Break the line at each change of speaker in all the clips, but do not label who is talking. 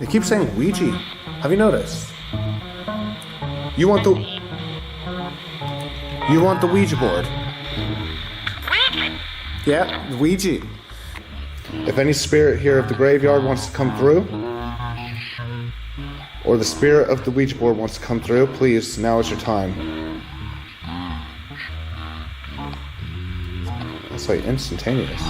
It keeps saying Ouija. Have you noticed? You want the Ouija board? Yeah, Ouija. If any spirit here of the graveyard wants to come through, or the spirit of the Ouija board wants to come through, please, now is your time. That's like instantaneous.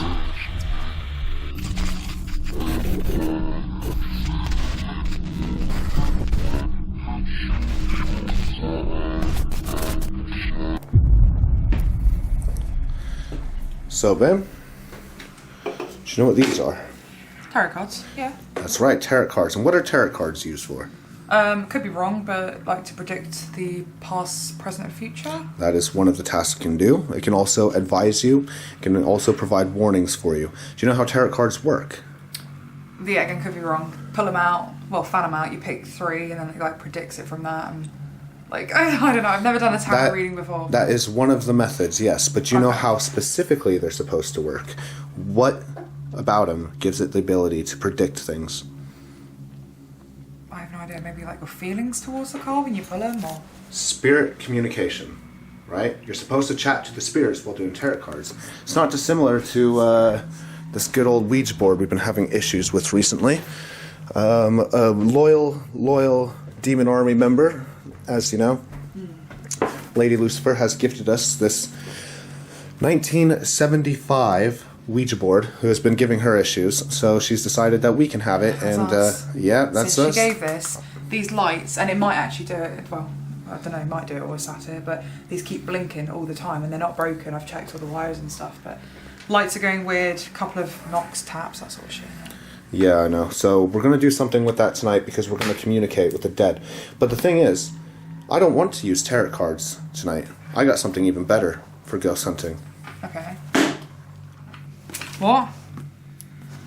So, Ben, do you know what these are?
Tarot cards, yeah.
That's right, tarot cards. And what are tarot cards used for?
Could be wrong, but like to predict the past, present, and future.
That is one of the tasks it can do. It can also advise you. It can also provide warnings for you. Do you know how tarot cards work?
Yeah, again, could be wrong. Pull them out, well, fan them out, you pick 3, and then it like predicts it from that. And like, I don't know, I've never done a tarot reading before.
That is one of the methods, yes. But you know how specifically they're supposed to work. What about them gives it the ability to predict things?
I have no idea. Maybe like your feelings towards the card when you pull them, or
Spirit communication, right? You're supposed to chat to the spirits while doing tarot cards. It's not dissimilar to this good old Ouija board we've been having issues with recently. A loyal Demon Army member, as you know, Lady Lucifer, has gifted us this 1975 Ouija board, who has been giving her issues, so she's decided that we can have it.
That's
and
us.
Yeah, that's
Since
us.
she gave this, these lights, and it might actually do it, well, I don't know, it might do it while we're sat here, but these keep blinking all the time, and they're not broken. I've checked all the wires and stuff, but lights are going weird, a couple of knocks, taps, that sort of shit.
Yeah, I know. So we're going to do something with that tonight because we're going to communicate with the dead. But the thing is, I don't want to use tarot cards tonight. I got something even better for ghost hunting.
Okay. What?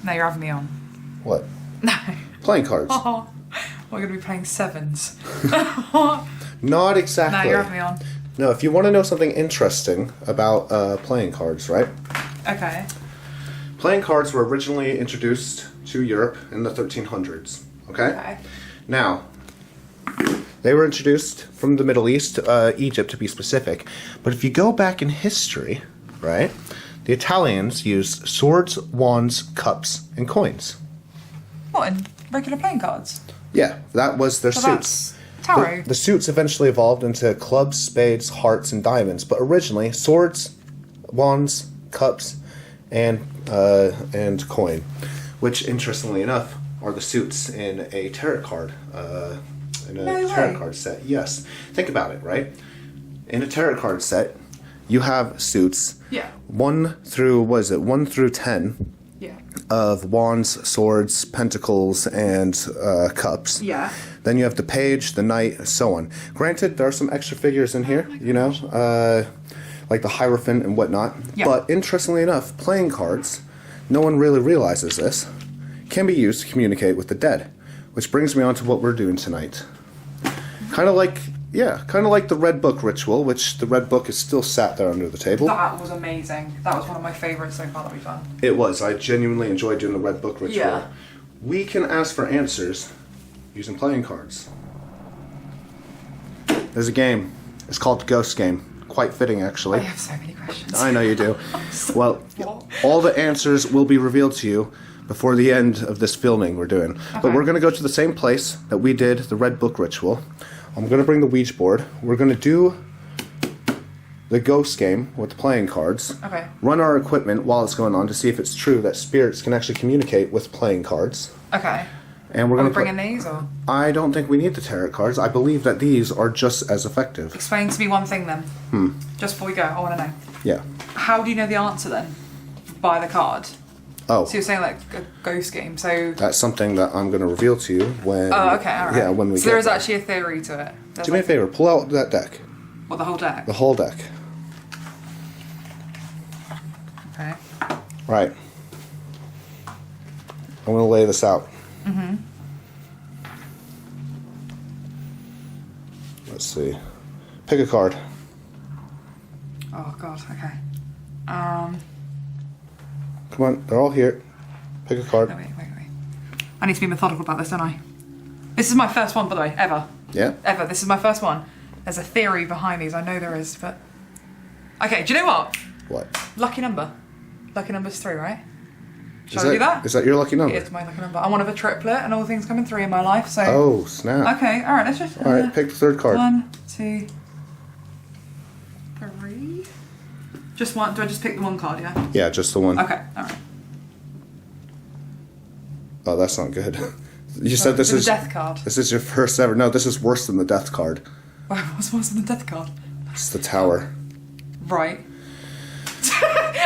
No, you're having me on.
What?
No.
Playing cards.
We're going to be playing 7s.
Not exactly.
No, you're having me on.
No, if you want to know something interesting about playing cards, right?
Okay.
Playing cards were originally introduced to Europe in the 1300s, okay? Now, they were introduced from the Middle East, Egypt to be specific. But if you go back in history, right, the Italians used swords, wands, cups, and coins.
What, in regular playing cards?
Yeah, that was their
So
suits.
that's tarot.
The suits eventually evolved into clubs, spades, hearts, and diamonds. But originally, swords, wands, cups, and coin, which, interestingly enough, are the suits in a tarot card. Tarot card set. Yes, think about it. Right, in a tarot card set, you have suits.
Yeah.
1 through 10.
Yeah.
Of wands, swords, pentacles, and cups.
Yeah.
Then you have the page, the knight, so on. Granted, there are some extra figures in here, you know, like the Hierophant and whatnot.
Yeah.
But interestingly enough, playing cards, no one really realizes this, can be used to communicate with the dead. Which brings me on to what we're doing tonight. Kind of like the Red Book ritual, which the Red Book is still sat there under the table.
That was amazing. That was one of my favourites so far that we've done.
It was. I genuinely enjoyed doing the Red Book ritual.
Yeah.
We can ask for answers using playing cards. There's a game. It's called the Ghost Game. Quite fitting, actually.
I have so many questions.
I know you do. Well, all the answers will be revealed to you before the end of this filming we're doing. Okay. But we're going to go to the same place that we did the Red Book ritual. I'm going to bring the Ouija board. We're going to do the Ghost Game with the playing cards.
Okay.
Run our equipment while it's going on to see if it's true that spirits can actually communicate with playing cards.
Okay.
And we're going to
bring in these, or?
I don't think we need the tarot cards. I believe that these are just as effective.
Explain to me one thing then. Just before we go, I want to know.
Yeah.
How do you know the answer then? By the card?
Oh.
So you're saying like a ghost game, so...
That's something that I'm going to reveal to you when...
Oh, okay, alright.
Yeah, when we
So there is actually a theory to it.
Do me a favour, pull out that deck.
What, the whole deck?
The whole deck.
Okay.
Right. I'm going to lay this out.
Mm-hmm.
Let's see. Pick a card.
Oh, God, okay.
Come on, they're all here. Pick a card.
No, wait. I need to be methodical about this, don't I? This is my first one, by the way, ever.
Yeah.
Ever. This is my first one. There's a theory behind these. I know there is, but... Okay, do you know what?
What?
Lucky number. Lucky number's 3, right? Shall I do that?
Is that your lucky number?
It is my lucky number. I'm one of a triplet and all things come in 3 in my life, so...
Oh, snap.
Okay, alright, let's just...
Alright, pick the third card.
1, 2, 3... Just one. Do I just pick the one card, yeah?
Yeah, just the one.
Okay, alright.
Oh, that's not good. You said this is...
the death card.
This is your first ever... No, this is worse than the death card.
What's worse than the death card?
It's the tower.
Right.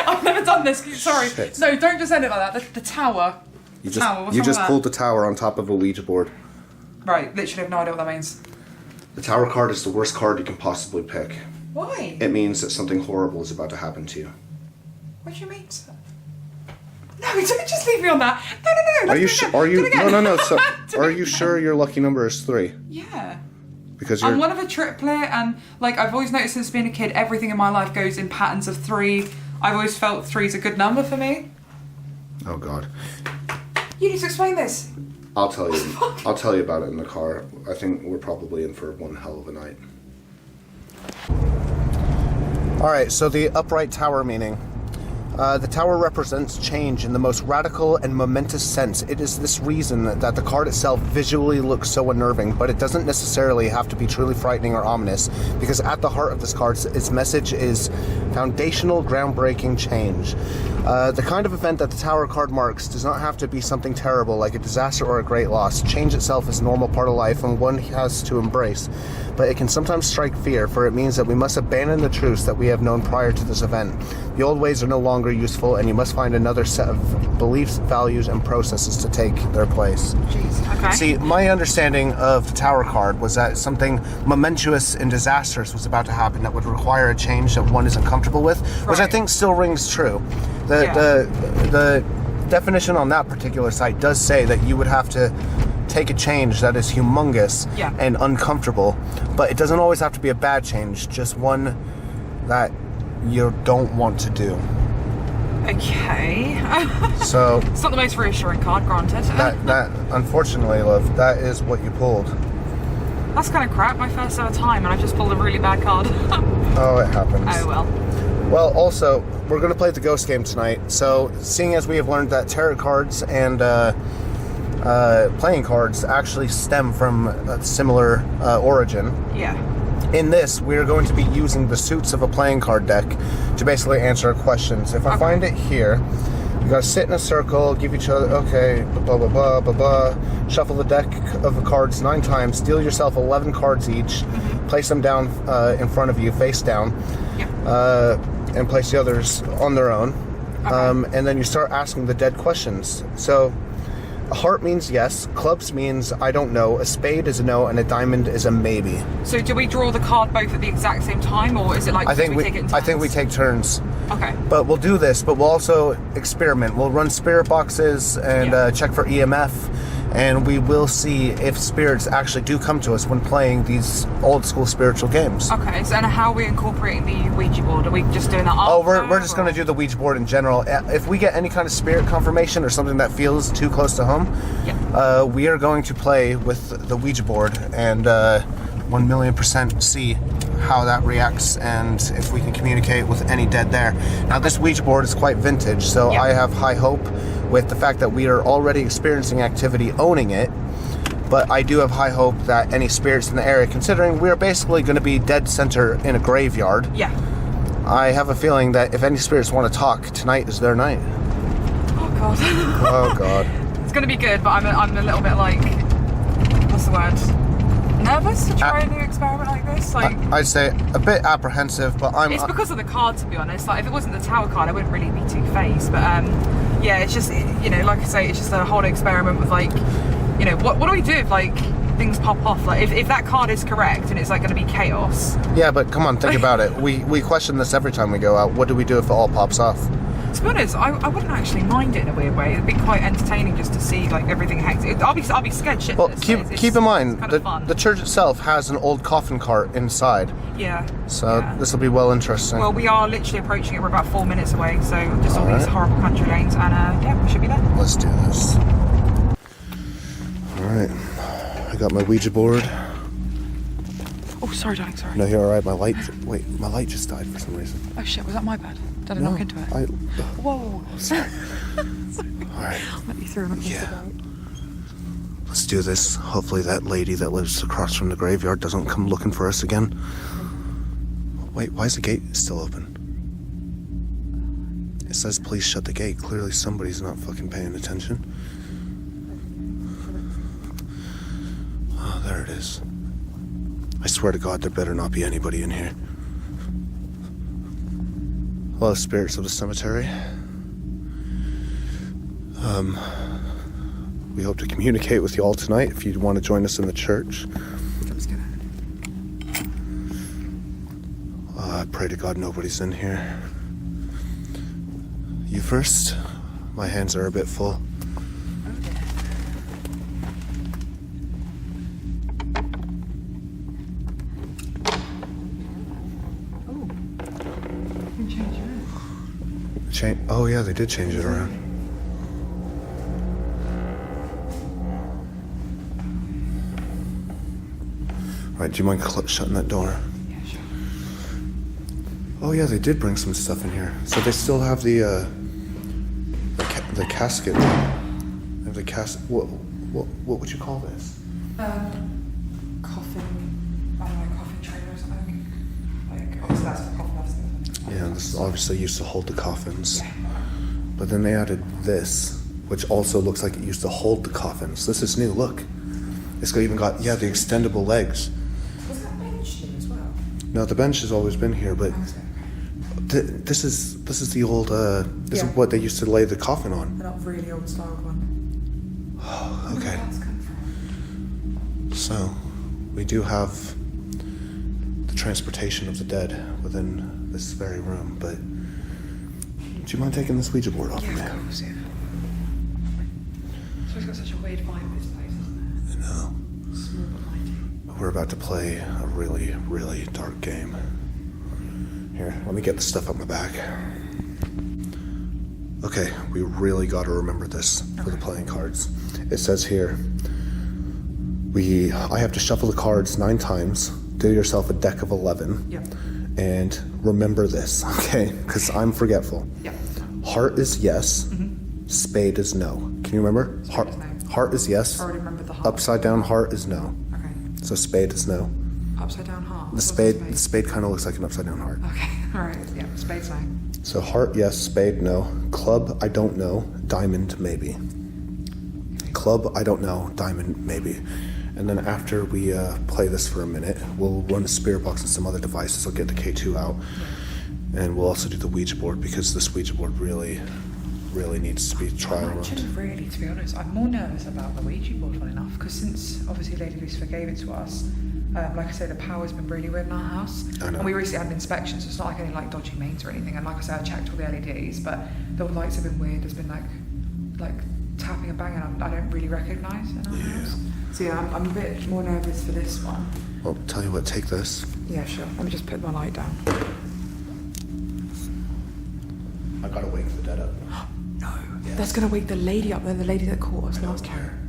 I've never done this. Sorry.
Shit.
No, don't just end it like that. The tower.
You
The
just,
tower. What's
you
wrong
just
with
pulled the tower on top of a Ouija board.
Right, literally have no idea what that means.
The tower card is the worst card you can possibly pick.
Why?
It means that something horrible is about to happen to you.
What do you mean, sir? No, don't just leave me on that. No.
Are you sure? Are you? No. So,
Do
are
it
you
again.
sure your lucky number is 3?
Yeah.
Because you're...
I'm one of a triplet, and like I've always noticed since being a kid, everything in my life goes in patterns of 3. I've always felt 3 is a good number for me.
Oh God.
You need to explain this.
I'll tell you. I'll tell you about it in the car. I think we're probably in for one hell of a night. All right. So the upright tower meaning. The tower represents change in the most radical and momentous sense. It is this reason that the card itself visually looks so unnerving, but it doesn't necessarily have to be truly frightening or ominous, because at the heart of this card, its message is foundational, groundbreaking change. The kind of event that the tower card marks does not have to be something terrible like a disaster or a great loss. Change itself is a normal part of life and one has to embrace, but it can sometimes strike fear, for it means that we must abandon the truths that we have known prior to this event. The old ways are no longer useful, and you must find another set of beliefs, values, and processes to take their place.
Jeez, okay.
See, my understanding of the Tower card was that something momentous and disastrous was about to happen that would require a change that one isn't comfortable with, which I
Right.
think still rings true. The definition on that particular site does say that you would have to take a change that is humongous
Yeah.
and uncomfortable, but it doesn't always have to be a bad change, just one that you don't want to do.
Okay.
So
It's not the most reassuring card, granted.
that unfortunately, love, that is what you pulled.
That's kind of crap. My first ever time, and I just pulled a really bad card.
Oh, it happens.
Oh well.
Well, also, we're going to play the ghost game tonight, so seeing as we have learned that tarot cards and playing cards actually stem from a similar origin,
Yeah.
in this, we are going to be using the suits of a playing card deck to basically answer questions. If I
Okay.
find it here, you gotta sit in a circle, give each other, okay, blah, blah, blah, blah, blah. Shuffle the deck of the cards 9 times, deal yourself 11 cards each, place them down in front of you, face down,
Yep.
and place the others on their own.
Okay.
And then you start asking the dead questions. So, a heart means yes, clubs means I don't know, a spade is a no, and a diamond is a maybe.
So do we draw the card both at the exact same time, or is it like
I think
we take it in turns?
I think we take turns.
Okay.
But we'll do this, but we'll also experiment. We'll run spirit boxes and
Yeah.
check for EMF, and we will see if spirits actually do come to us when playing these old school spiritual games.
Okay. So and how are we incorporating the Ouija board? Are we just doing that?
Oh,
after,
we're just going to do the Ouija board in general. If we get any kind of spirit confirmation or something that feels too close to home,
Yeah.
we are going to play with the Ouija board and 1,000,000% see how that reacts and if we can communicate with any dead there. Now, this Ouija board is quite vintage, so
Yeah.
I have high hope with the fact that we are already experiencing activity owning it, but I do have high hope that any spirits in the area, considering we are basically going to be dead center in a graveyard,
Yeah.
I have a feeling that if any spirits want to talk, tonight is their night.
Oh god.
Oh, God.
It's gonna be good, but I'm a little bit like, what's the word? Nervous to try a new experiment like this. Like,
I'd say a bit apprehensive, but I'm...
it's because of the card, to be honest. Like, if it wasn't the tower card, I wouldn't really be too phased. But yeah, it's just, you know, like I say, it's just a whole experiment with like, you know, what do we do if like things pop off? Like, if that card is correct and it's like going to be chaos.
Yeah, but come on, think about it. We question this every time we go out. What do we do if it all pops off?
To be honest, I wouldn't actually mind it in a weird way. It'd be quite entertaining just to see like everything hectic. I'll be scared shitless.
Well,
It's
keep in mind,
kind of fun.
the church itself has an old coffin cart inside,
Yeah.
so
yeah.
this will be well interesting.
Well, we are literally approaching it. We're about 4 minutes away, so just all these
Alright.
horrible country lanes, and yeah, we should be there.
Let's do this. Alright. got my Ouija board.
Oh, sorry, darling, sorry.
No, you're alright. My light just died for some reason.
Oh shit, was that my bed? Did I
No,
knock into it? Whoa.
Sorry. Alright.
Let me through and
Yeah. Let's do this. Hopefully that lady that lives across from the graveyard doesn't come looking for us again. Wait, why is the gate still open? It says please shut the gate. Clearly somebody's not fucking paying attention. Oh, there it is. I swear to God, there better not be anybody in here. Hello, spirits of the cemetery. We hope to communicate with you all tonight if you want to join us in the church. I pray to God nobody's in here. You first? My hands are a bit full. Oh yeah, they did change it around. Alright, do you mind shutting that door?
Yeah, sure.
Oh yeah, they did bring some stuff in here. So they still have the casket. They have the casket. What would you call this?
Coffin. I don't know, coffin trailer or something. Like, obviously that's for coffin.
Yeah, this is obviously used to hold the coffins.
Yeah.
But then they added this, which also looks like it used to hold the coffins. This is new, look. It's even got, the extendable legs.
Was that bench here as well?
No, the bench has always been here, but this is the old, this is what they used to lay the coffin on.
The not really old style one.
Oh, okay.
Where did that come from?
So, we do have the transportation of the dead within this very room, but do you mind taking this Ouija board off of me?
Yeah, of course, yeah. So it's got such a weird vibe, this place, isn't
I know.
it? Small but mighty.
We're about to play a really, really dark game. Here, let me get the stuff out my bag. Okay, we really got to remember this for the playing cards. It says here, I have to shuffle the cards 9 times, do yourself a deck of 11,
Yep.
and remember this, okay? Because I'm forgetful.
Yep.
Heart is yes, spade is no. Can you remember?
Spade is no.
Heart is yes.
I already remembered the heart.
Upside down heart is no.
Okay.
So spade is no.
Upside down heart.
The
What's
spade kind of looks like an upside down heart.
Okay, alright, yeah, spade's no.
So heart yes, spade no. Club I don't know, diamond maybe. Club I don't know, diamond maybe. And then after we play this for a minute, we'll run a spirit box and some other devices. I'll get the K2 out. And we'll also do the Ouija board because this Ouija board really needs to be trial run.
Actually, really, to be honest, I'm more nervous about the Ouija board, funny enough, because since obviously Lady Lucifer gave it to us, like I said, the power's been really weird in our house.
I know.
And we recently had an inspection, so it's not like any like dodgy mains or anything. And like I said, I checked all the LEDs, but the lights have been weird. There's been like tapping and banging I don't really recognise in our house. So yeah, I'm a bit more nervous for this one.
Well, tell you what, take this.
Yeah, sure. Let me just put my light down.
I gotta wake the dead up.
No.
Yes.
That's going to wake the lady up there, the lady that caught us last time.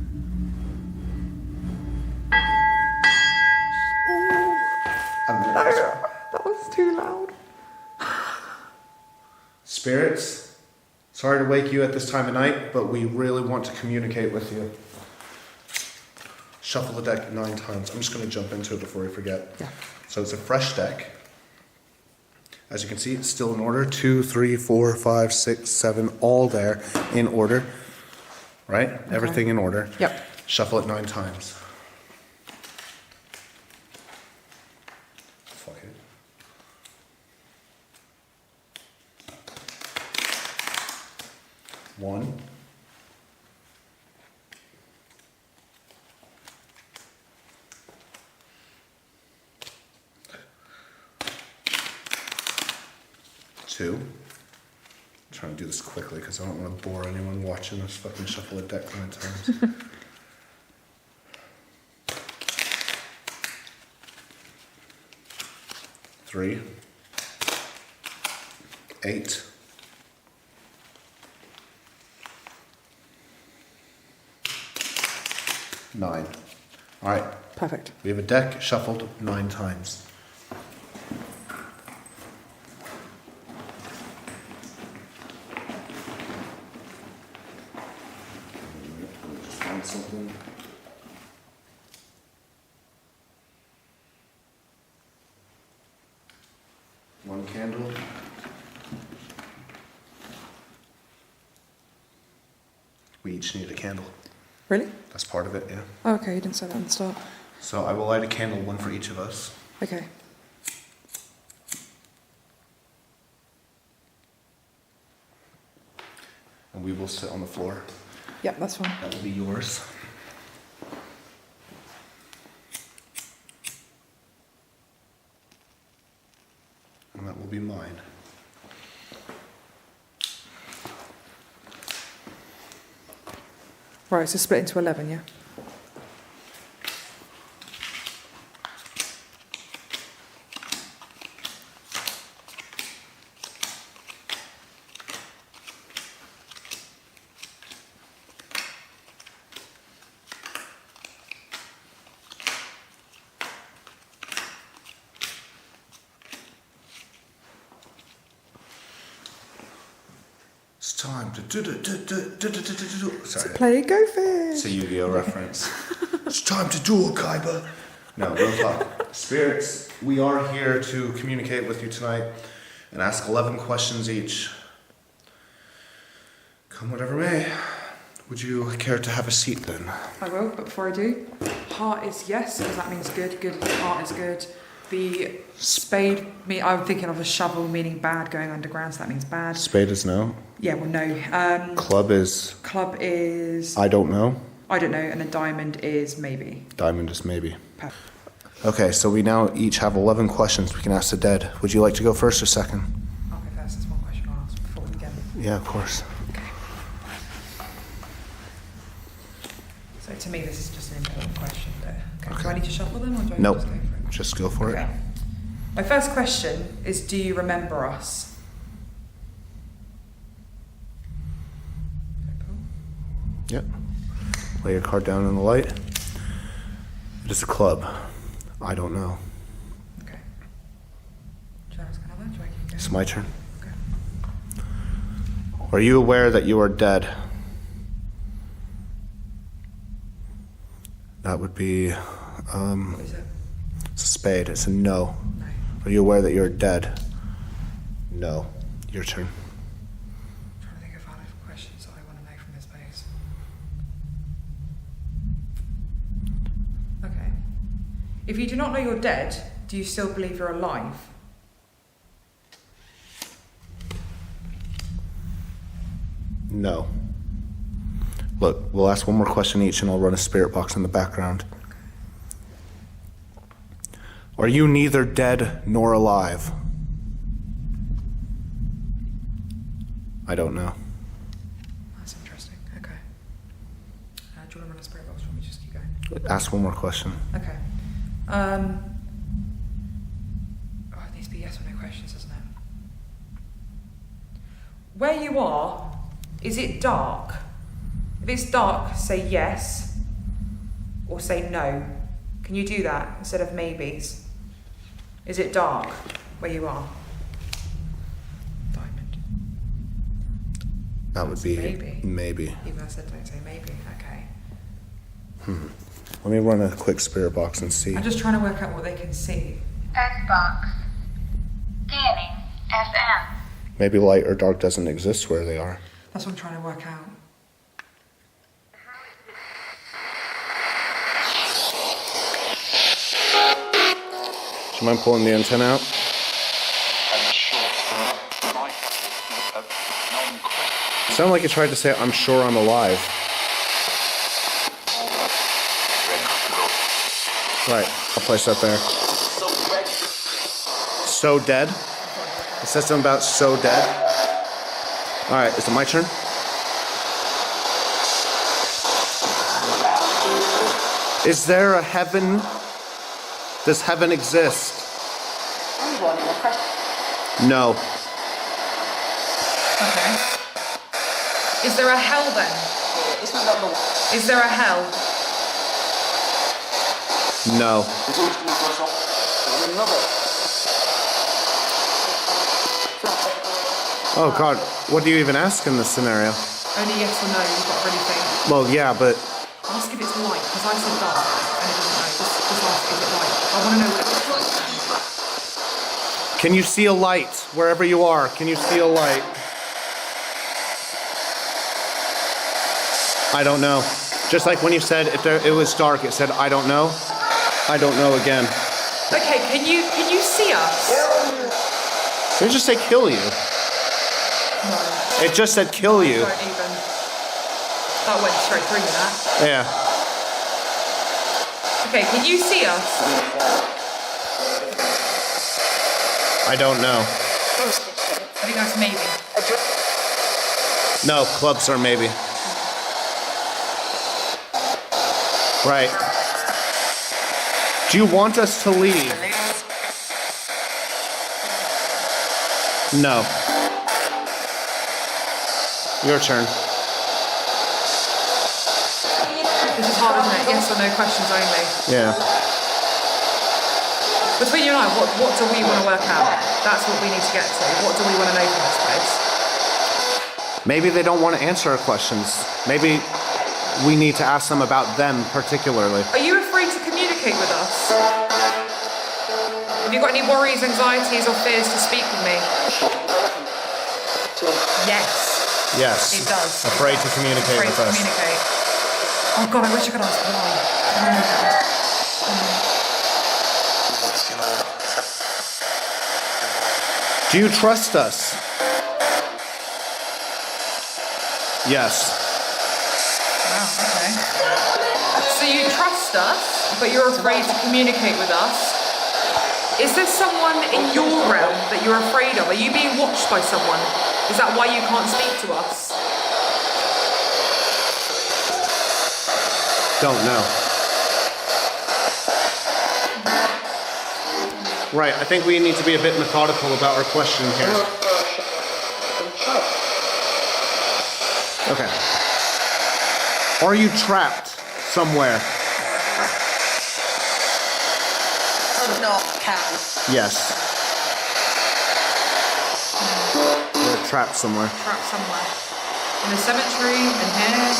That was too loud.
Spirits, sorry to wake you at this time of night, but we really want to communicate with you. Shuffle the deck 9 times. I'm just going to jump into it before we forget.
Yeah.
So it's a fresh deck. As you can see, it's still in order. 2, 3, 4, 5, 6, 7, all there in order. Right? Okay. Everything in order.
Yep.
Shuffle it 9 times. Fuck it. One. Two. I'm trying to do this quickly because I don't want to bore anyone watching us fucking shuffle a deck 9 times. 3, 8, 9. All right.
Perfect.
We have a deck shuffled 9 times. Just find something. One candle. We each need a candle.
Really?
That's part of it, yeah.
Oh, okay, you didn't say that at the start.
So I will light a candle, one for each of us.
Okay.
And we will sit on the floor.
Yep, that's fine.
That will be yours. And that will be mine.
Right, so split into 11, yeah?
It's time to do. Sorry.
Play Go Fish!
It's a Yu-Gi-Oh reference. It's time to duel, Kaiba. No, real talk. Spirits, we are here to communicate with you tonight and ask 11 questions each. Come whatever may. Would you care to have a seat then?
I will, but before I do, heart is yes, because that means good. Good, heart is good. The spade, I'm thinking of a shovel, meaning bad, going underground, so that means bad.
Spade is no.
Yeah, well, no.
Club is...
Club is...
I don't know.
I don't know, and then diamond is maybe.
Diamond is maybe.
Perfect.
Okay, so we now each have 11 questions we can ask the dead. Would you like to go first or second?
I'll go first, that's one question I'll ask before we begin.
Yeah, of course.
Okay. So to me, this is just an important question, but... Okay. Do I need to shuffle them, or do I
Nope.
just go for it?
Just go for
Okay.
it.
My first question is, do you remember us? Okay, cool.
Yep. Lay your card down in the light. It is a club. I don't know.
Okay. Should I ask another? Do I keep going?
It's my turn.
Okay.
Are you aware that you are dead? That would be,
What is it?
it's a spade. It's a no.
No.
Are you aware that you're dead? No. Your turn.
I'm trying to think of valid questions that I want to know from this base. Okay. If you do not know you're dead, do you still believe you're alive?
No. Look, we'll ask one more question each and I'll run a spirit box in the background. Are you neither dead nor alive? I don't know.
That's interesting. Okay. Do you want to run a spirit box for me? Just keep going.
Ask one more question.
Okay. Oh, it needs to be yes or no questions, doesn't it? Where you are, is it dark? If it's dark, say yes or say no. Can you do that instead of maybes? Is it dark where you are? Diamond.
That would be
Maybe.
maybe.
Even I said don't say maybe. Okay.
Let me run a quick spirit box and see.
I'm just trying to work out what they can see.
Xbox. Scanning. FM.
Maybe light or dark doesn't exist where they are.
That's what I'm trying to work out.
Do you mind pulling the antenna out? It sounded like you tried to say, I'm sure I'm alive. Right, I'll place that there. So dead? It says something about so dead. Alright, is it my turn? Is there a heaven? Does heaven exist? No.
Okay. Is there a hell then? Is there a hell?
No. Oh God, what do you even ask in this scenario?
Only yes or no, you've got to really think.
Well, yeah, but
Ask if it's light, because I said dark, and it doesn't know. Just ask, is it light? I want to know what it looks like.
can you see a light wherever you are? Can you see a light? I don't know. Just like when you said if it was dark, it said I don't know. I don't know again.
Okay, can you see us?
Did it just say kill you?
No.
It just said kill you.
Don't even. That went straight through me, that.
Yeah.
Okay, can you see us?
I don't know.
I think that's maybe.
No, clubs are maybe. Right. Do you want us to leave? No. Your turn.
This is hard, isn't it? Yes or no questions only.
Yeah.
Between you and I, what do we want to work out? That's what we need to get to. What do we want to know from this place?
Maybe they don't want to answer our questions. Maybe we need to ask them about them particularly.
Are you afraid to communicate with us? Have you got any worries, anxieties, or fears to speak with me? Yes.
Yes.
It does.
Afraid to communicate
Afraid
with
to
us.
communicate. Oh God, I wish I could ask why.
Do you trust us? Yes.
Wow, okay. So you trust us, but you're afraid to communicate with us. Is there someone in your realm that you're afraid of? Are you being watched by someone? Is that why you can't speak to us?
Don't know. Right, I think we need to be a bit methodical about our question here. Okay. Are you trapped somewhere?
Not can.
Yes. You're trapped somewhere.
Trapped somewhere. In the cemetery, in here?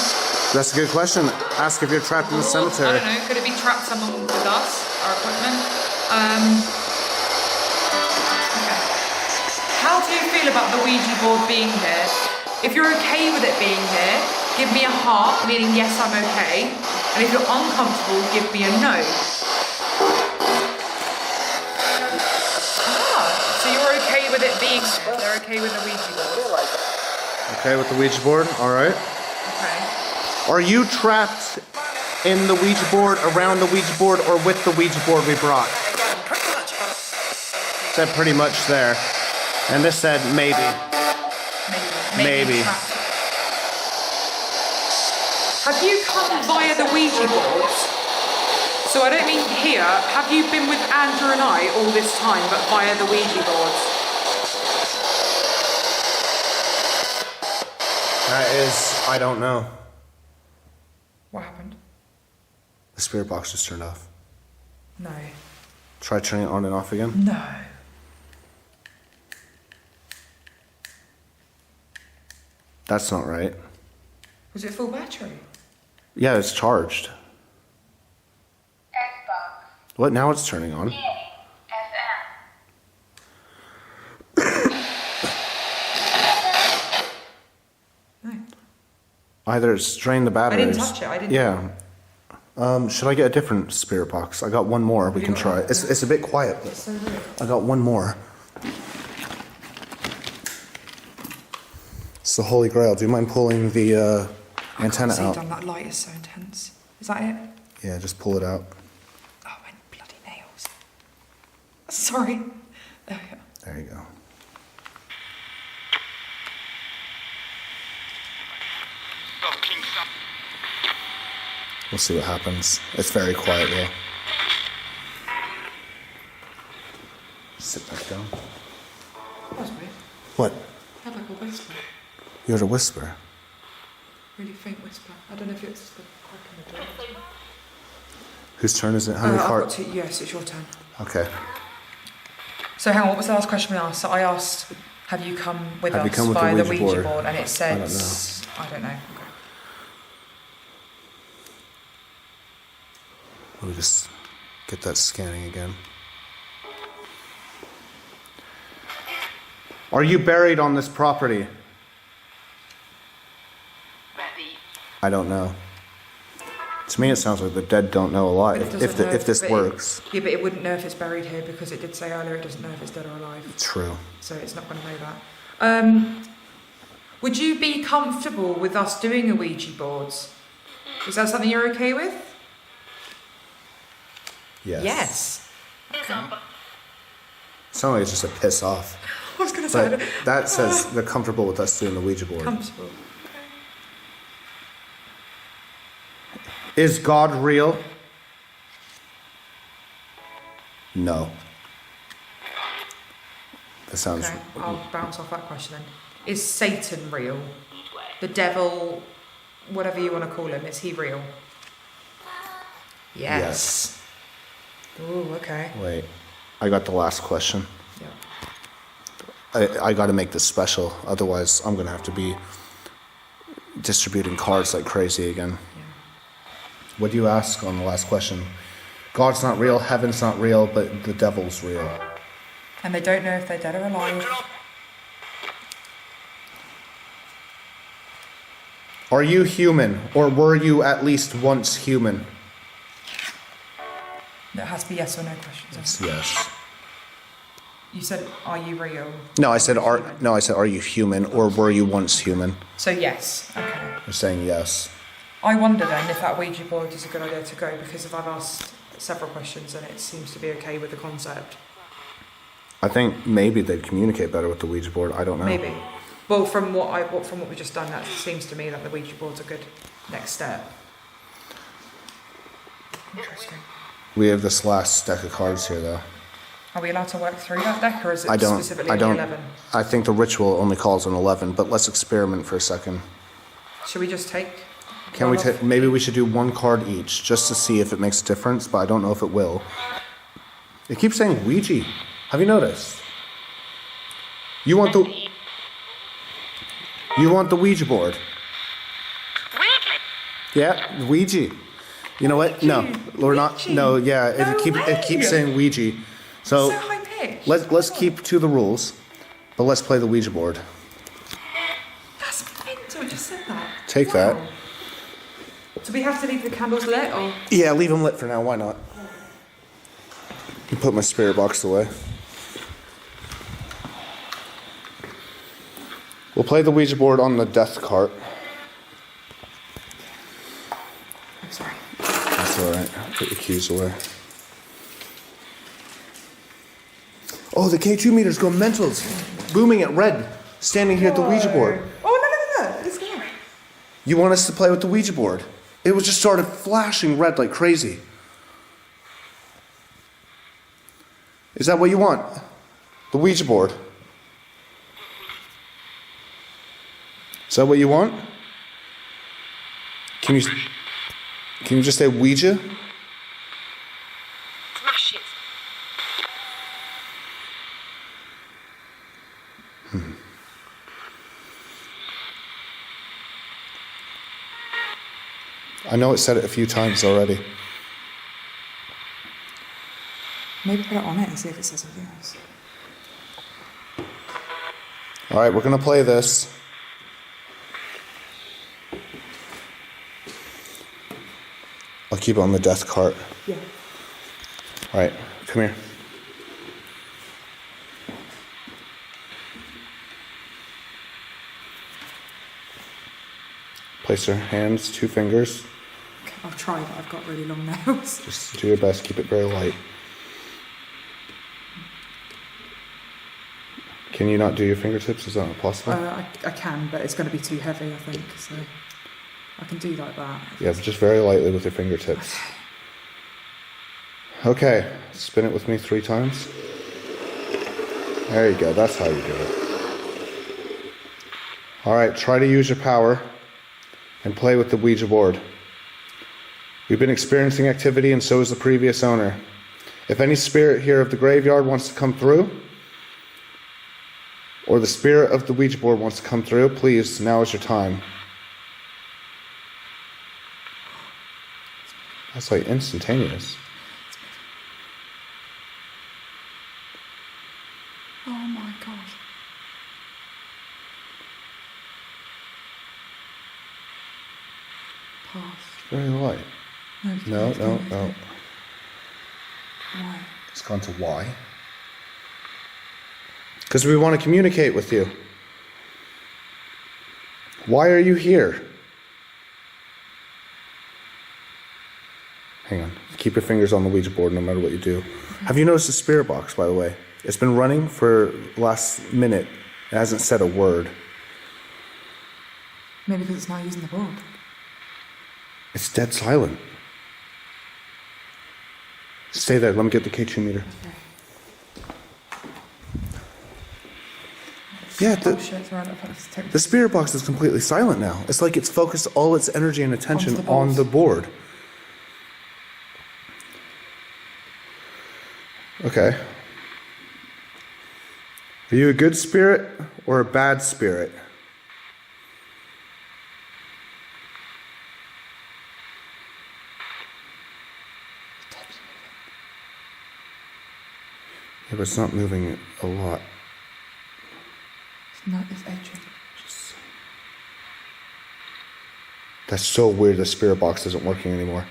That's a good question. Ask if you're trapped in the
I
cemetery.
don't know, could it be trapped somewhere with us, our equipment? Okay. How do you feel about the Ouija board being here? If you're okay with it being here, give me a heart, meaning yes, I'm okay. And if you're uncomfortable, give me a no. So you're okay with it being here? They're okay with the Ouija board?
Okay with the Ouija board? Alright.
Okay.
Are you trapped in the Ouija board, around the Ouija board, or with the Ouija board we brought? Said pretty much there. And this said maybe. Maybe.
Trapped. Have you come via the Ouija boards? So I don't mean here. Have you been with Andrew and I all this time, but via the Ouija boards?
That is, I don't know.
What happened?
The spirit box just turned off.
No.
Try turning it on and off again.
No.
That's not right.
Was it full battery?
Yeah, it's charged.
Xbox.
What? Now it's turning on.
Gaming. FM.
No.
Either it's drained the batteries.
didn't touch it, I didn't-
Yeah. Should I get a different spirit box? I got one more. We can try. It's a bit quiet, but
So weird.
I got one more. It's the Holy Grail. Do you mind pulling the antenna out?
That light is so intense. Is that it?
Yeah, just pull it out.
Oh, my bloody nails. Sorry. There we go.
There you go. We'll see what happens. It's very quiet though. Sit back down.
That was weird.
What?
I had like a whisper.
You heard a whisper.
Really faint whisper. I don't know if it's the crack in the door.
Whose turn is it? How many
I've got
cards?
two. Yes, it's your turn.
Okay.
So hang on, what was the last question we asked? So I asked, have you come with
Have you
us
come with
by
the
the
Ouija
Ouija
board?
board? And it said,
I don't know.
Okay.
Let me just get that scanning again. Are you buried on this property? I don't know. To me, it sounds like the dead don't know a lot.
But it
If
doesn't know
this
but
works.
Yeah, but it wouldn't know if it's buried here because it did say earlier it doesn't know if it's dead or alive.
True.
So it's not going to know that. Would you be comfortable with us doing a Ouija boards? Is that something you're okay with?
Yes.
Yes. Okay.
Sounds like it's just a piss off.
I was going to say
But that says they're comfortable with us doing the Ouija board.
comfortable.
Is God real? No. That sounds.
Okay, I'll bounce off that question then. Is Satan real? The devil, whatever you want to call him, is he real? Yes. Ooh, okay.
Wait, I got the last question.
Yeah.
I got to make this special, otherwise I'm gonna have to be distributing cards like crazy again.
Yeah.
What do you ask on the last question? God's not real, heaven's not real, but the devil's real.
And they don't know if they're dead or alive.
Are you human, or were you at least once human?
It has to be yes or no questions.
It's yes.
You said, are you real?
No, I said are you human, or were you once human?
So yes. Okay.
You're saying yes.
I wonder then if that Ouija board is a good idea to go, because if I've asked several questions and it seems to be okay with the concept.
I think maybe they'd communicate better with the Ouija board. I don't know.
Maybe. Well, from what we've just done, that seems to me that the Ouija board's a good next step. Interesting.
We have this last deck of cards here, though.
Are we allowed to work through that deck, or is it specifically the 11?
I think the ritual only calls on 11, but let's experiment for a second.
Should we just take?
Can we
one
take?
off?
Maybe we should do one card each, just to see if it makes a difference. But I don't know if it will. It keeps saying Ouija. Have you noticed? You want the Ouija board? Yeah, Ouija. You know what? No, we're not.
Ouija?
No, yeah.
No
It keeps
way.
saying Ouija. So
So high pitched.
let's keep to the rules, but let's play the Ouija board.
That's mental. I just said that.
Take that.
Do we have to leave the candles lit, or?
Yeah, leave them lit for now. Why not? Put my spirit box away. We'll play the Ouija board on the death cart.
I'm sorry.
That's alright. Put your keys away. Oh, the K2 meter's going mental. It's booming at red. Standing here at the Ouija board.
Oh, no. It's good.
You want us to play with the Ouija board? It was just started flashing red like crazy. Is that what you want? The Ouija board? Is that what you want? Can you just say Ouija?
Smash it.
I know it said it a few times already.
Maybe put it on it and see if it says anything else.
Alright, we're gonna play this. I'll keep it on the death cart.
Yeah.
Alright, come here. Place your hands, 2 fingers.
Okay, I'll try, but I've got really long nails.
Just do your best, keep it very light. Can you not do your fingertips? Is that not possible?
I can, but it's going to be too heavy, I think. So I can do like that.
Yeah, but just very lightly with your fingertips. Okay, spin it with me 3 times. There you go, that's how you do it. Alright, try to use your power and play with the Ouija board. We've been experiencing activity, and so is the previous owner. If any spirit here of the graveyard wants to come through, or the spirit of the Ouija board wants to come through, please, now is your time. That's like instantaneous.
Oh my god. Pass.
Very light. No.
Why?
It's gone to why? Because we want to communicate with you. Why are you here? Hang on. Keep your fingers on the Ouija board no matter what you do. Have you noticed the spirit box, by the way? It's been running for the last minute. It hasn't said a word.
Maybe because it's not using the board.
It's dead silent. Stay there. Let me get the K2 meter.
Okay.
Yeah,
Oh shit, it's around
the spirit box is completely silent now. It's like it's focused all its energy and attention on the board. Okay. Are you a good spirit or a bad spirit? Yeah, but it's not moving a lot.
It's edging.
That's so weird, the spirit box isn't working anymore.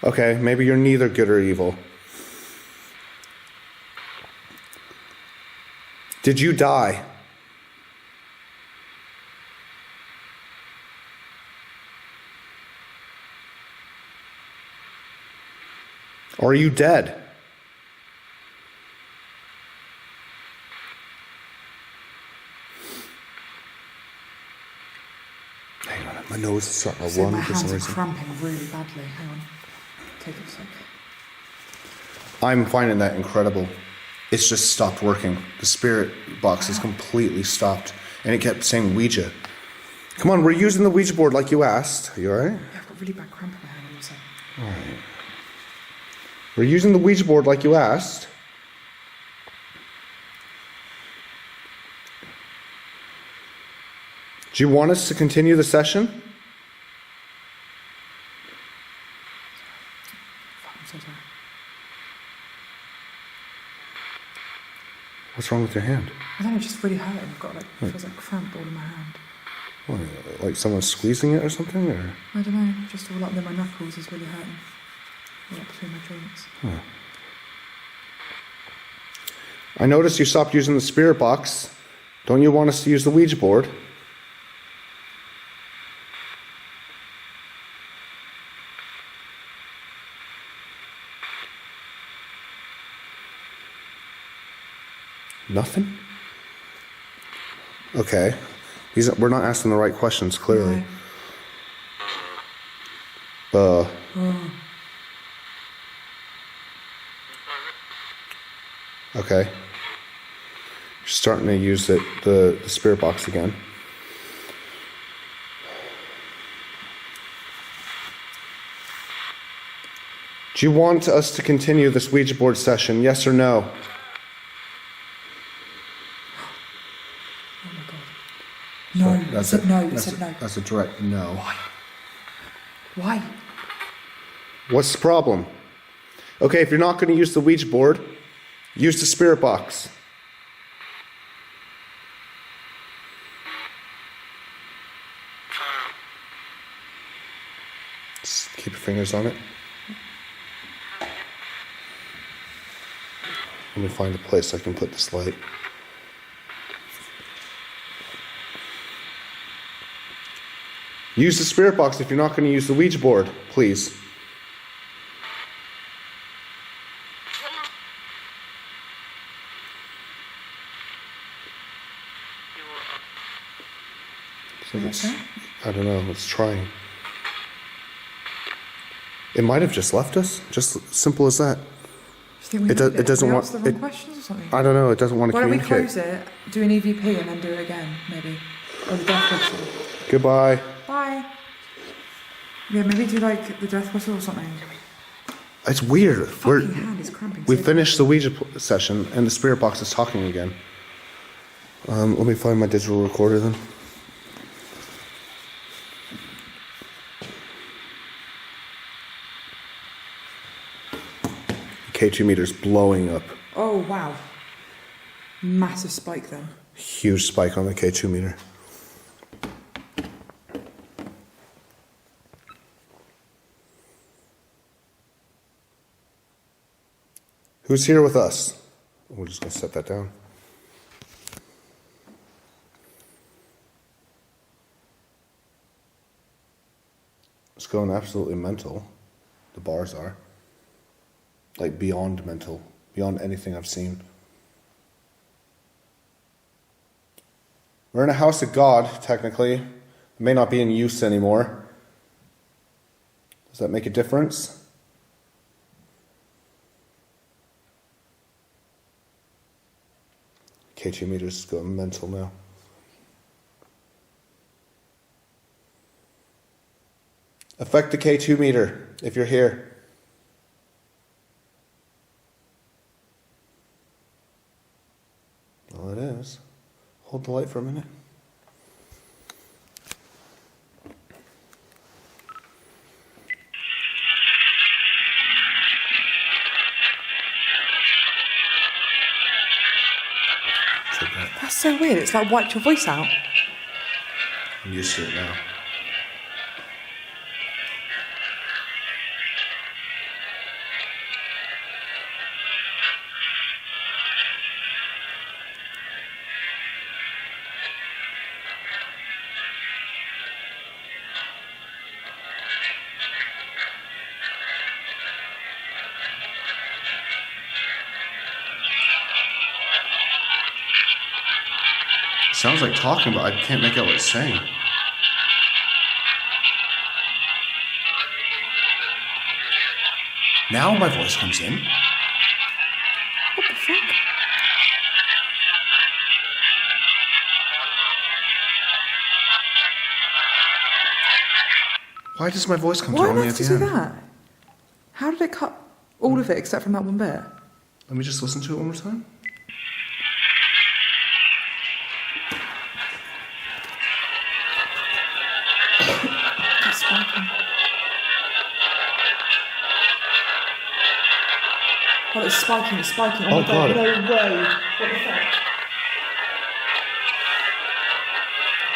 Okay, maybe you're neither good or evil. Did you die? Or are you dead? Hang on, my nose is starting to run
My
for
hands
some
are
reason.
cramping really badly. Hang on. Take it a sec.
I'm finding that incredible. It's just stopped working. The spirit box is completely stopped. And it kept saying Ouija. Come on, we're using the Ouija board like you asked. Are you alright?
Yeah, I've got really bad cramp in my hand also.
Alright. We're using the Ouija board like you asked. Do you want us to continue the session?
Fuck, I'm so sorry.
What's wrong with your hand?
I don't know, it's just really hurting. I've got it feels like cramp all in my hand.
What, like someone's squeezing it or something? Or?
I don't know, just all up near my knuckles is really hurting. All up between my joints.
Huh. I noticed you stopped using the spirit box. Don't you want us to use the Ouija board? Nothing? Okay. We're not asking the right questions, clearly.
No.
Okay. You're starting to use the spirit box again. Do you want us to continue this Ouija board session, yes or no?
Oh my god. No, I said no, I said no.
That's a direct no.
Why? Why?
What's the problem? Okay, if you're not going to use the Ouija board, use the spirit box. Just keep your fingers on it. Let me find a place I can put this light. Use the spirit box if you're not going to use the Ouija board, please. So I don't know, it's trying. It might have just left us, just simple as that. It doesn't want
the wrong questions or something.
I don't know, it doesn't want to
Why don't we
communicate.
close it, do an EVP and then do it again, maybe? Or the death question.
Goodbye.
Bye. Yeah, maybe do like the death whistle or something.
It's weird.
Fucking hand is cramping.
We
so
finished the Ouija session and the spirit box is talking again. Let me find my digital recorder then. K2 meter's blowing up.
Oh wow. Massive spike then.
Huge spike on the K2 meter. Who's here with us? We're just going to set that down. It's going absolutely mental. The bars are. Like beyond mental. Beyond anything I've seen. We're in a house of God, technically. It may not be in use anymore. Does that make a difference? K2 meter's going mental now. Affect the K2 meter if you're here. Well, it is. Hold the light for a minute.
That's so weird. It's like wiped your voice out.
I'm used to it now. Sounds like talking, but I can't make out what it's saying. Now my voice comes in.
What the fuck?
Why does my voice come
Why
through
on
only
earth
at
did
the
you do
end?
that? How did it cut all of it except from that one bit?
Let me just listen to it one more time.
It's spiking. Oh, it's spiking, it's spiking. Oh,
Oh,
my god,
God.
no way. What the fuck?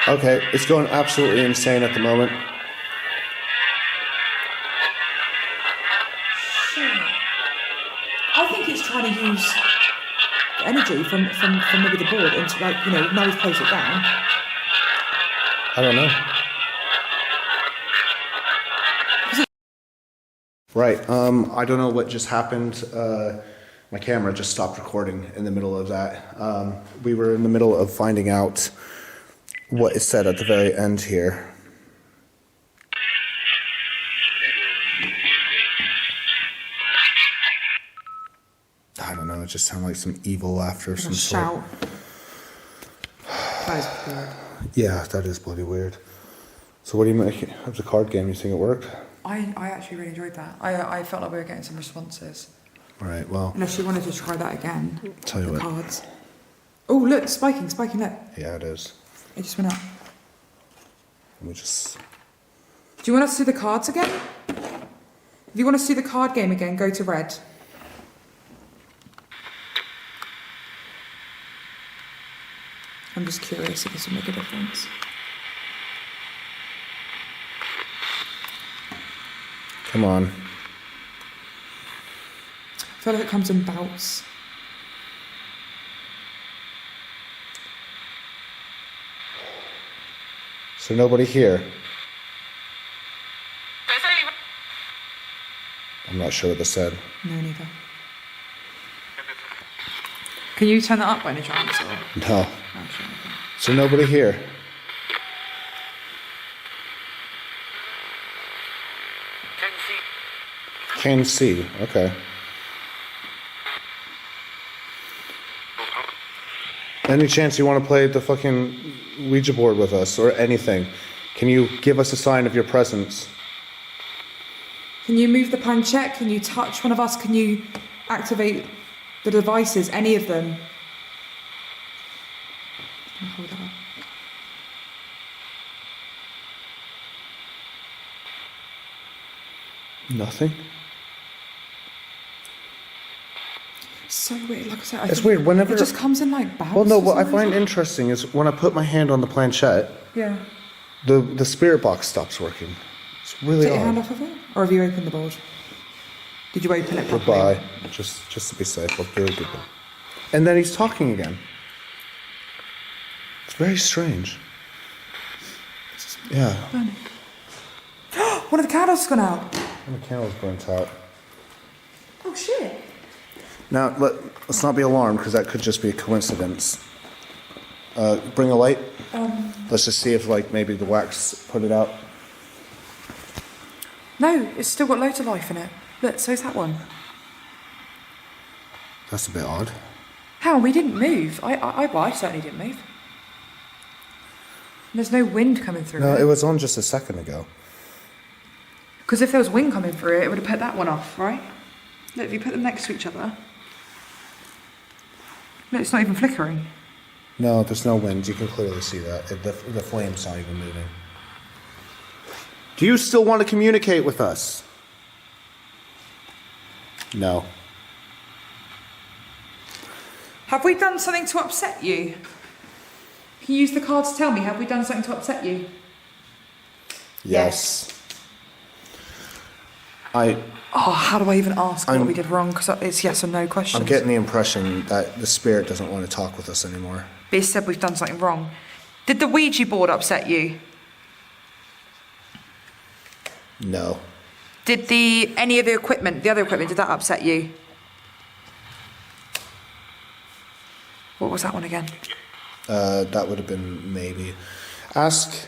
Okay, it's going absolutely insane at the moment.
Shit. I think it's trying to use the energy from maybe the board into, like, you know, now we've closed it down.
I don't know. Right, I don't know what just happened. My camera just stopped recording in the middle of that. We were in the middle of finding out what is said at the very end here. I don't know, it just sounded like some evil laughter of some sort.
Shout. That is weird.
Yeah, that is bloody weird. So what do you make of the card game? You think it worked?
I actually really enjoyed that. I felt like we were getting some responses.
Right, well,
Unless you wanted to try that again.
Tell you
the
what.
cards. Oh, look, spiking, look.
yeah, it is.
It just went up.
Let me just...
Do you want us to do the cards again? If you want us to do the card game again, go to red. I'm just curious if this will make a difference.
Come on.
I feel like it comes in bouts.
So nobody here? I'm not sure what they said.
No, neither. Can you turn that up by any chance? Or?
No.
Actually, okay.
So nobody here? Can see. Okay. Any chance you want to play the fucking Ouija board with us or anything? Can you give us a sign of your presence?
Can you move the planchette? Can you touch one of us? Can you activate the devices? Any of them? Can I hold that up?
Nothing.
So weird. Like I said,
It's weird. Whenever
it just comes in like bouts.
Well, no.
for
What I
some
find
reason.
interesting is when I put my hand on the planchette,
Yeah.
the spirit box stops working. It's really
Take your hand
odd.
off of it, or have you opened the board? Did you open it properly?
Goodbye. Just to be safe, I'll do it goodbye. And then he's talking again. It's very strange. Yeah.
One of the candles has gone out.
And the candle's burnt out.
Oh shit.
Now, let's not be alarmed, because that could just be a coincidence. Bring a light. Let's just see if, like, maybe the wax put it out.
No, it's still got loads of life in it. Look, so's that one.
That's a bit odd.
How? We didn't move. I certainly didn't move. There's no wind coming through
No,
it.
it was on just a second ago.
Because if there was wind coming through it, it would have put that one off, right? Look, if you put them next to each other. Look, it's not even flickering.
No, there's no wind. You can clearly see that. The flame's not even moving. Do you still want to communicate with us? No.
Have we done something to upset you? Can you use the card to tell me, have we done something to upset you?
Yes.
Oh, how do I even ask what we did wrong? Because it's yes or no questions.
I'm getting the impression that the spirit doesn't want to talk with us anymore.
Biz said we've done something wrong. Did the Ouija board upset you?
No.
Did any of the other equipment, did that upset you? What was that one again?
That would have been maybe. Ask.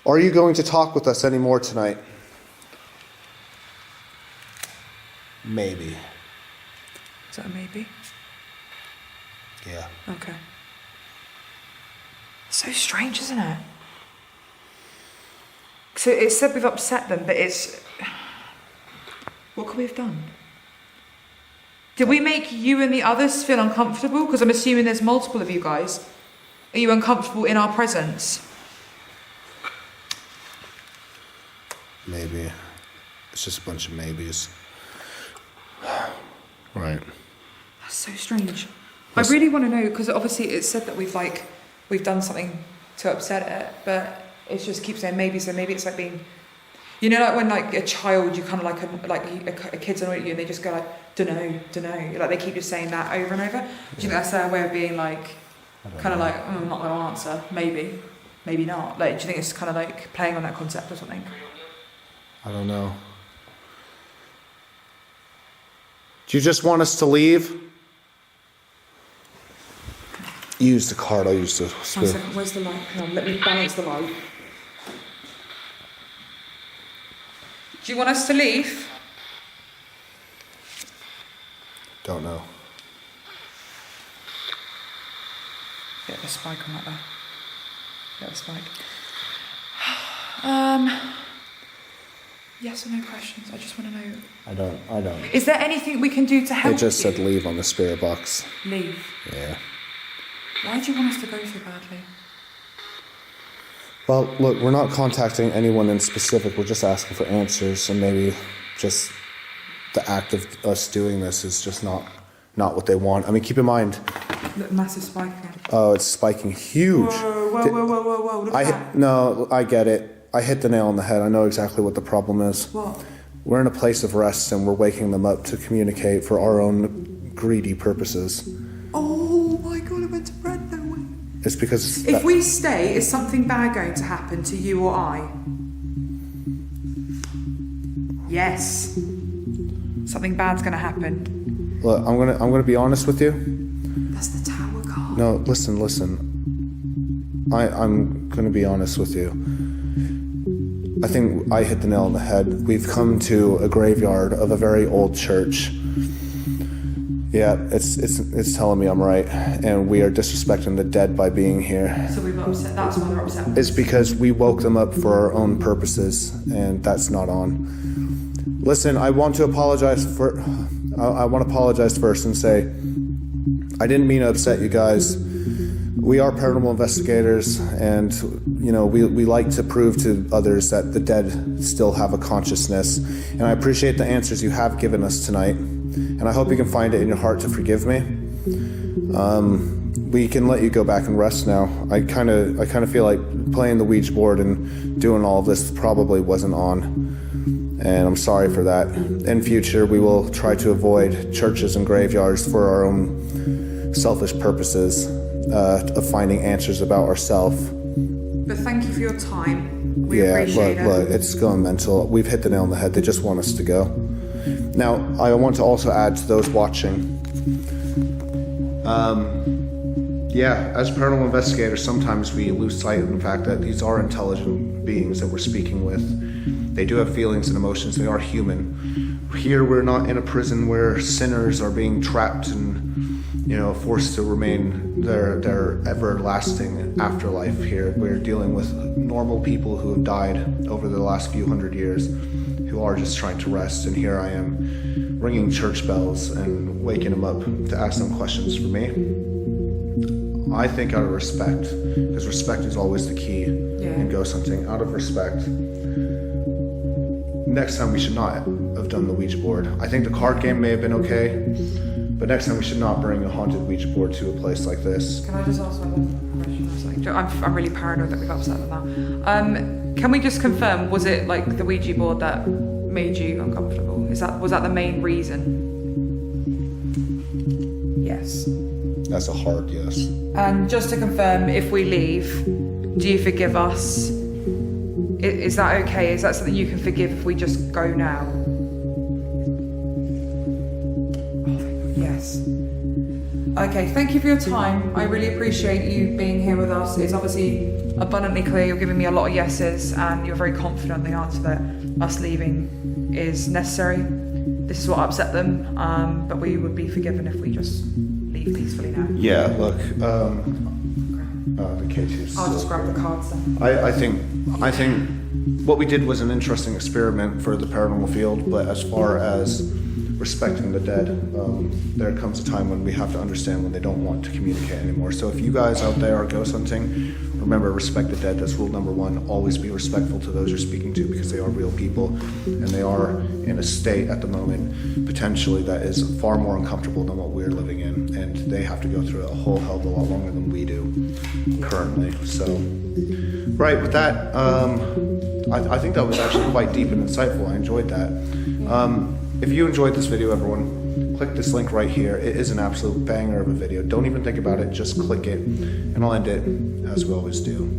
Are you going to talk with us anymore tonight? Maybe.
Is that a maybe?
Yeah.
Okay. So strange, isn't it? So it said we've upset them, but it's... What could we have done? Did we make you and the others feel uncomfortable? Because I'm assuming there's multiple of you guys. Are you uncomfortable in our presence?
Maybe. It's just a bunch of maybes. Right.
That's so strange. I really want to know, because obviously it said that we've done something to upset it, but it just keeps saying maybe, so maybe it's like being... You know, like when like a child, you kind of like a kid's annoyed at you and they just go like, dunno. Like they keep just saying that over and over. Do you think that's their way of being like, kind of like, I'm not going to answer, maybe, maybe not. Like, do you think it's kind of like playing on that concept or something?
I don't know. Do you just want us to leave? Use the card, I'll use the
One
spirit.
second, where's the light? Hang on, let me balance the light. Do you want us to leave?
Don't know.
Get the spike on that there. Get the spike. Yes or no questions? I just want to know.
I don't.
Is there anything we can do to help
It just
you?
said leave on the spirit box.
Leave.
Yeah.
Why do you want us to go so badly?
Well, look, we're not contacting anyone in specific. We're just asking for answers, and maybe just the act of us doing this is just not what they want. I mean, keep in mind.
Look, massive spike again.
Oh, it's spiking huge.
Whoa, look at that.
No, I get it. I hit the nail on the head. I know exactly what the problem is.
What?
We're in a place of rest, and we're waking them up to communicate for our own greedy purposes.
Oh my god, it went to red though.
It's because
If we stay, is something bad going to happen to you or I? Yes. Something bad's going to happen.
Look, I'm gonna be honest with you.
That's the tower card.
No, listen. I'm gonna be honest with you. I think I hit the nail on the head. We've come to a graveyard of a very old church. Yeah, it's telling me I'm right, and we are disrespecting the dead by being here.
So we've upset. That's why they're upset. with
It's
us.
because we woke them up for our own purposes, and that's not on. Listen, I want to apologize for. I want to apologize first and say I didn't mean to upset you guys. We are paranormal investigators, and we like to prove to others that the dead still have a consciousness. And I appreciate the answers you have given us tonight, and I hope you can find it in your heart to forgive me. We can let you go back and rest now. I kind of feel like playing the Ouija board and doing all of this probably wasn't on, and I'm sorry for that. In future, we will try to avoid churches and graveyards for our own selfish purposes of finding answers about ourselves.
But thank you for your time. We
Yeah,
appreciate
look,
it.
it's going mental. We've hit the nail on the head. They just want us to go. Now, I want to also add to those watching. Yeah, as paranormal investigators, sometimes we lose sight of the fact that these are intelligent beings that we're speaking with. They do have feelings and emotions. They are human. Here, we're not in a prison where sinners are being trapped and forced to remain their everlasting afterlife. Here, we're dealing with normal people who have died over the last few hundred years, who are just trying to rest. And here I am, ringing church bells and waking them up to ask them questions for me. I think out of respect, because respect is always the key in ghost hunting. Out of respect, next time we should not have done the Ouija board. I think the card game may have been okay, but next time we should not bring a haunted Ouija board to a place like this.
Can I just ask one question? I'm really paranoid that we've upset them now. Can we just confirm, was it like the Ouija board that made you uncomfortable? Was that the main reason? Yes.
That's a hard yes.
And just to confirm, if we leave, do you forgive us? Is that okay? Is that something you can forgive if we just go now? Yes. Okay, thank you for your time. I really appreciate you being here with us. It's obviously abundantly clear you're giving me a lot of yeses, and you're very confident the answer that us leaving is necessary. This is what upset them, but we would be forgiven if we just leave peacefully now.
Yeah, look, the K2's
I'll just grab the cards then.
I think what we did was an interesting experiment for the paranormal field, but as far as respecting the dead, there comes a time when we have to understand when they don't want to communicate anymore. So if you guys out there are ghost hunting, remember, respect the dead. That's rule number one. Always be respectful to those you're speaking to, because they are real people, and they are in a state at the moment, potentially, that is far more uncomfortable than what we're living in, and they have to go through it a whole hell of a lot longer than we do currently. So, right, with that, I think that was actually quite deep and insightful. I enjoyed that. If you enjoyed this video, everyone, click this link right here. It is an absolute banger of a video. Don't even think about it, just click it, and I'll end it as we always do.